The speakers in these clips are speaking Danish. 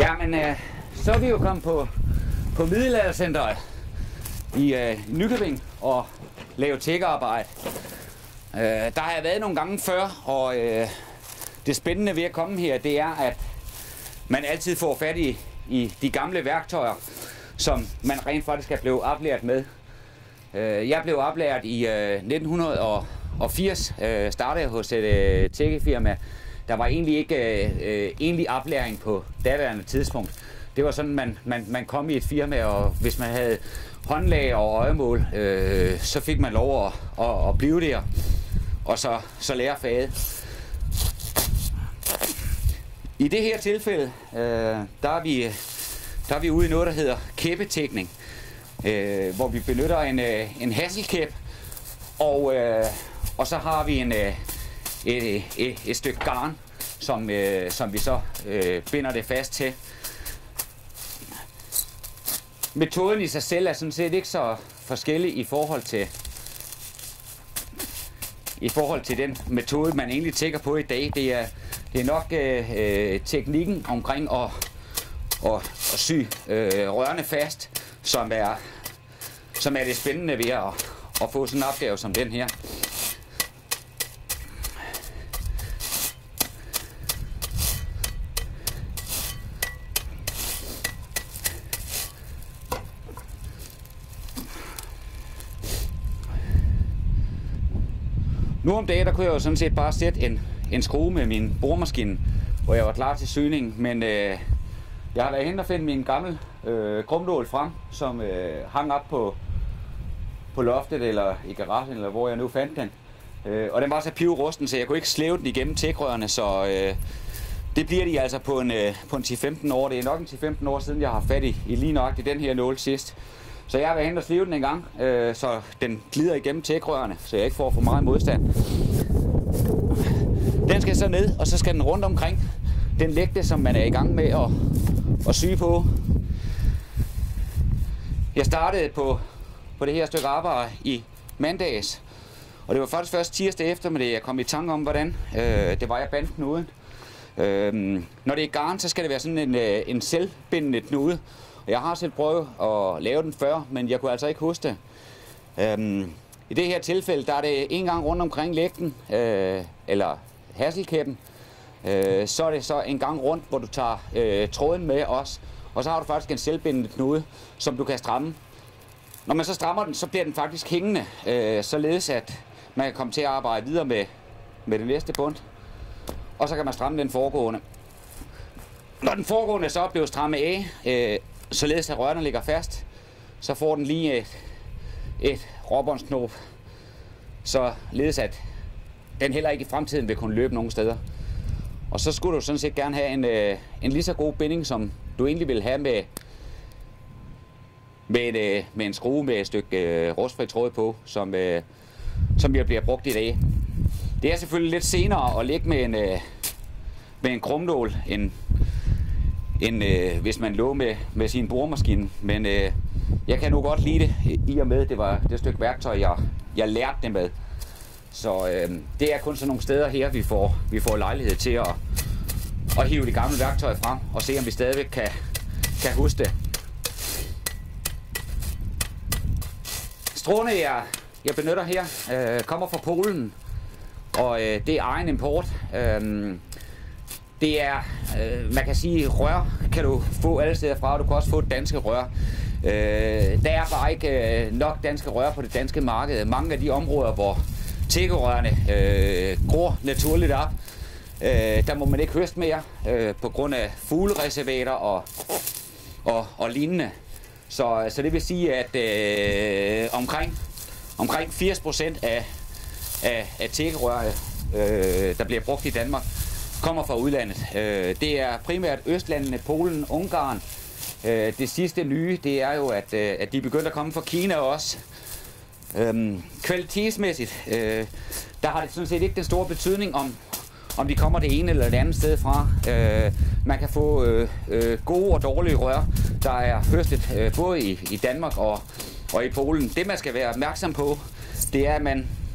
Jamen, så er vi jo kommet på Middelaldercenteret i Nykøbing og lave tækkearbejde. Der har jeg været nogle gange før, og det spændende ved at komme her, det er, at man altid får fat i de gamle værktøjer, som man rent faktisk er blevet oplært med. Jeg blev oplært i 1980, startede hos et tækkefirma. Der var egentlig ikke egentlig oplæring på daværende tidspunkt. Det var sådan, man kom i et firma, og hvis man havde håndlag og øjemål, så fik man lov at blive der, og så lære faget. I det her tilfælde, der er vi ude i noget, der hedder kæppetækning, hvor vi benytter en hasselkæp, og så har vi et stykke garn, som vi så binder det fast til. Metoden i sig selv er sådan set ikke så forskellig i forhold til den metode, man egentlig tænker på i dag. Det er nok teknikken omkring at sy rørene fast, som er det spændende ved at få sådan en opgave som den her. Nu om dagen, der kunne jeg jo sådan set bare sætte en skrue med min boremaskine, hvor jeg var klar til syning, men jeg har været hen og finde min gamle krumnål frem, som hang op på loftet eller i garagen, eller hvor jeg nu fandt den. Og den var så pivrusten, så jeg kunne ikke slæve den igennem tækrørene, så det bliver de altså på en 10-15 år. Det er nok en 10-15 år siden, jeg har fat i lige nok i den her nål sidst. Så jeg har været hen og slive den en gang, så den glider igennem tækrørene, så jeg ikke får for meget modstand. Den skal så ned, og så skal den rundt omkring den lægte, som man er i gang med at sy på. Jeg startede på det her stykke arbejde i mandags, og det var faktisk først tirsdag eftermiddag, jeg kom i tanke om, hvordan det var, jeg bandt knuden. Når det er garn, så skal det være sådan en selvbindende knude. Jeg har selv prøvet at lave den før, men jeg kunne altså ikke huske det. I det her tilfælde, der er det en gang rundt omkring lægten, eller hasselkæppen. Så er det så en gang rundt, hvor du tager tråden med også. Og så har du faktisk en selvbindende knude, som du kan stramme. Når man så strammer den, så bliver den faktisk hængende, således at man kan komme til at arbejde videre med det næste bund. Og så kan man stramme den foregående. Når den foregående så er blevet strammet af, således at rørene ligger fast, så får den lige et råbåndsknop, således at den heller ikke i fremtiden vil kunne løbe nogen steder. Og så skulle du sådan set gerne have en lige så god binding, som du egentlig vil have med en skrue med et stykke rustfri tråd på, som jeg bliver brugt i dag. Det er selvfølgelig lidt senere at ligge med en krumnål, end hvis man lå med sin boremaskine, men jeg kan nu godt lide det, i og med det var det stykke værktøj, jeg lærte det med. Så det er kun sådan nogle steder her, vi får lejlighed til at hive de gamle værktøjer frem og se, om vi stadigvæk kan huske det. Stråene, jeg benytter her, kommer fra Polen, og det er egen import. Det er, man kan sige, rør kan du få alle steder fra, og du kan også få danske rør. Der er bare ikke nok danske rør på det danske marked. Mange af de områder, hvor tækkerørene gror naturligt op, der må man ikke høste mere på grund af fuglereservater og lignende. Så det vil sige, at omkring 80% af tækkerørene, der bliver brugt i Danmark, kommer fra udlandet. Det er primært Østlandene, Polen, Ungarn. Det sidste nye, det er jo, at de begynder at komme fra Kina også. Kvalitetsmæssigt, der har det sådan set ikke den store betydning, om de kommer det ene eller det andet sted fra. Man kan få gode og dårlige rør, der er høstet både i Danmark og i Polen. Det man skal være opmærksom på, det er, at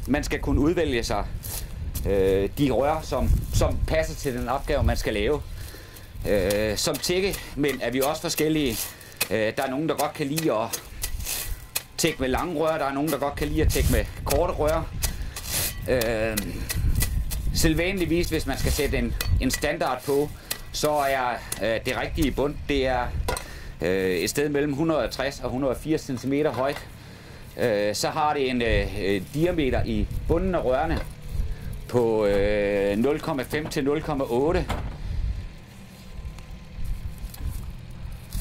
man skal kunne udvælge sig de rør, som passer til den opgave, man skal lave. Som tækkemænd er vi også forskellige. Der er nogen, der godt kan lide at tække med lange rør, der er nogen, der godt kan lide at tække med korte rør. Sædvanligvis, hvis man skal sætte en standard på, så er det rigtige bund, det er et sted mellem 160 og 180 cm højt. Så har det en diameter i bunden af rørene på 0,5 til 0,8.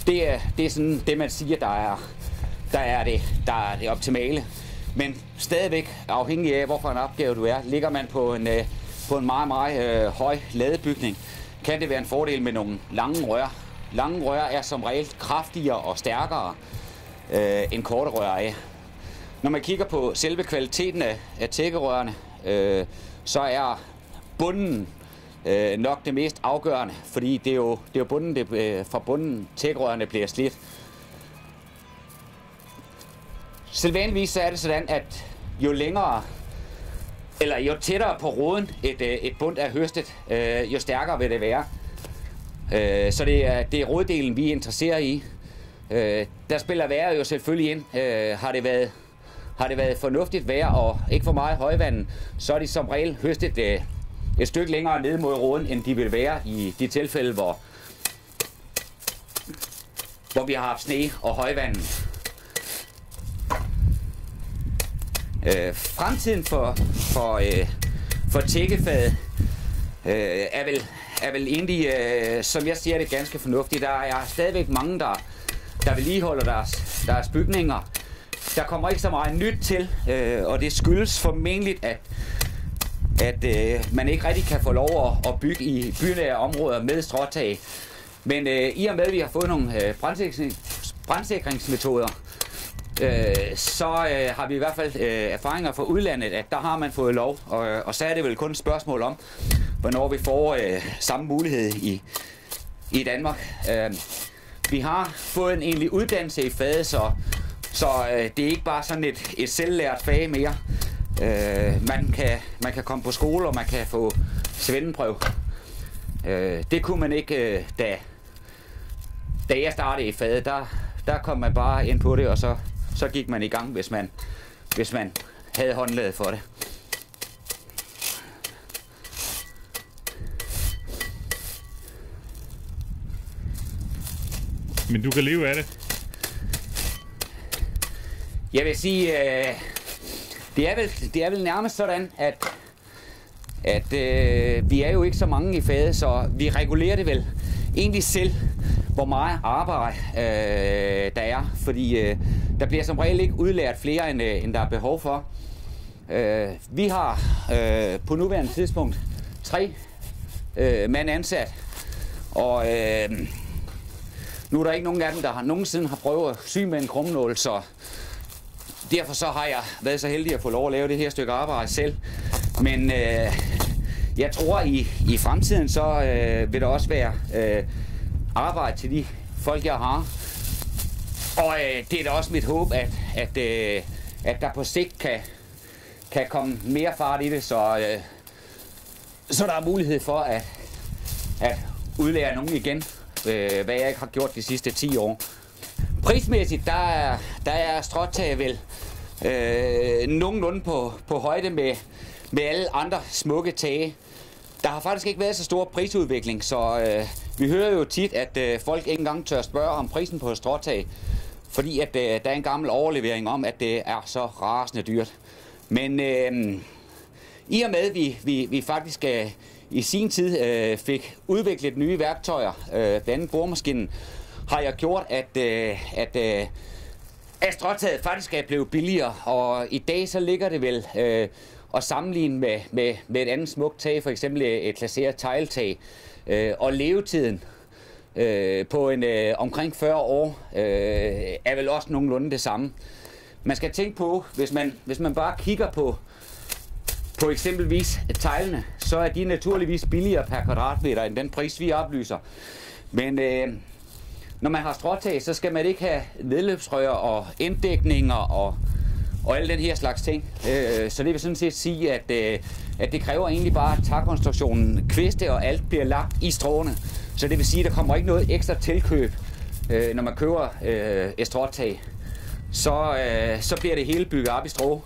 Det er sådan det, man siger, der er det optimale. Men stadigvæk, afhængig af, hvorfor en opgave du er, ligger man på en meget, meget høj ladebygning, kan det være en fordel med nogle lange rør. Lange rør er som regel kraftigere og stærkere end korte rør er. Når man kigger på selve kvaliteten af tækkerørene, så er bunden nok det mest afgørende, fordi det er jo bunden, fra bunden tækkerørene bliver slidt. Sædvanligvis så er det sådan, at jo længere, eller jo tættere på roden et bund er høstet, jo stærkere vil det være. Så det er roddelen, vi er interesseret i. Der spiller vejret jo selvfølgelig ind. Har det været fornuftigt vejr og ikke for meget højvand, så er de som regel høstet et stykke længere ned mod roden, end de vil være i de tilfælde, hvor vi har haft sne og højvand. Fremtiden for tækkefaget er vel egentlig, som jeg siger det, ganske fornuftigt. Der er stadigvæk mange, der vedligeholder deres bygninger. Der kommer ikke så meget nyt til, og det skyldes formentlig, at man ikke rigtig kan få lov at bygge i bynære områder med stråtag. Men i og med, at vi har fået nogle brandsikringsmetoder, så har vi i hvert fald erfaringer fra udlandet, at der har man fået lov, og så er det vel kun et spørgsmål om, hvornår vi får samme mulighed i Danmark. Vi har fået en egentlig uddannelse i faget, så det er ikke bare sådan et selvlært fag mere. Man kan komme på skole, og man kan få svendeprøve. Det kunne man ikke, da jeg startede i faget. Der kom man bare ind på det, og så gik man i gang, hvis man havde håndlaget for det. Men du kan leve af det? Jeg vil sige, det er vel nærmest sådan, at vi er jo ikke så mange i faget, så vi regulerer det vel egentlig selv, hvor meget arbejde der er, fordi der bliver som regel ikke udlært flere, end der er behov for. Vi har på nuværende tidspunkt 3 mand ansat, og nu er der ikke nogen af dem, der nogensinde har prøvet at sy med en krumnål, så derfor så har jeg været så heldig at få lov at lave det her stykke arbejde selv. Men jeg tror, i fremtiden så vil der også være arbejde til de folk, jeg har. Og det er da også mit håb, at der på sigt kan komme mere fart i det, så der er mulighed for at udlære nogen igen, hvad jeg ikke har gjort de sidste 10 år. Prismæssigt, der er stråtag vel nogenlunde på højde med alle andre smukke tage. Der har faktisk ikke været så stor prisudvikling, så vi hører jo tit, at folk ikke engang tør spørge om prisen på et stråtag, fordi at der er en gammel overlevering om, at det er så rasende dyrt. Men i og med, at vi faktisk i sin tid fik udviklet nye værktøjer, blandt andet boremaskinen, har jeg gjort, at stråtaget faktisk er blevet billigere, og i dag så ligger det vel at sammenligne med et andet smukt tag, for eksempel et glaseret tegltag, og levetiden på omkring 40 år er vel også nogenlunde det samme. Man skal tænke på, hvis man bare kigger på eksempelvis teglene, så er de naturligvis billigere per kvadratmeter end den pris, vi oplyser. Men når man har stråtag, så skal man ikke have nedløbsrør og inddækninger og alle den her slags ting. Så det vil sådan set sige, at det kræver egentlig bare, at tagkonstruktionen, kviste og alt bliver lagt i stråene. Så det vil sige, at der kommer ikke noget ekstra tilkøb, når man køber estrotag. Så bliver det hele bygget op i strå.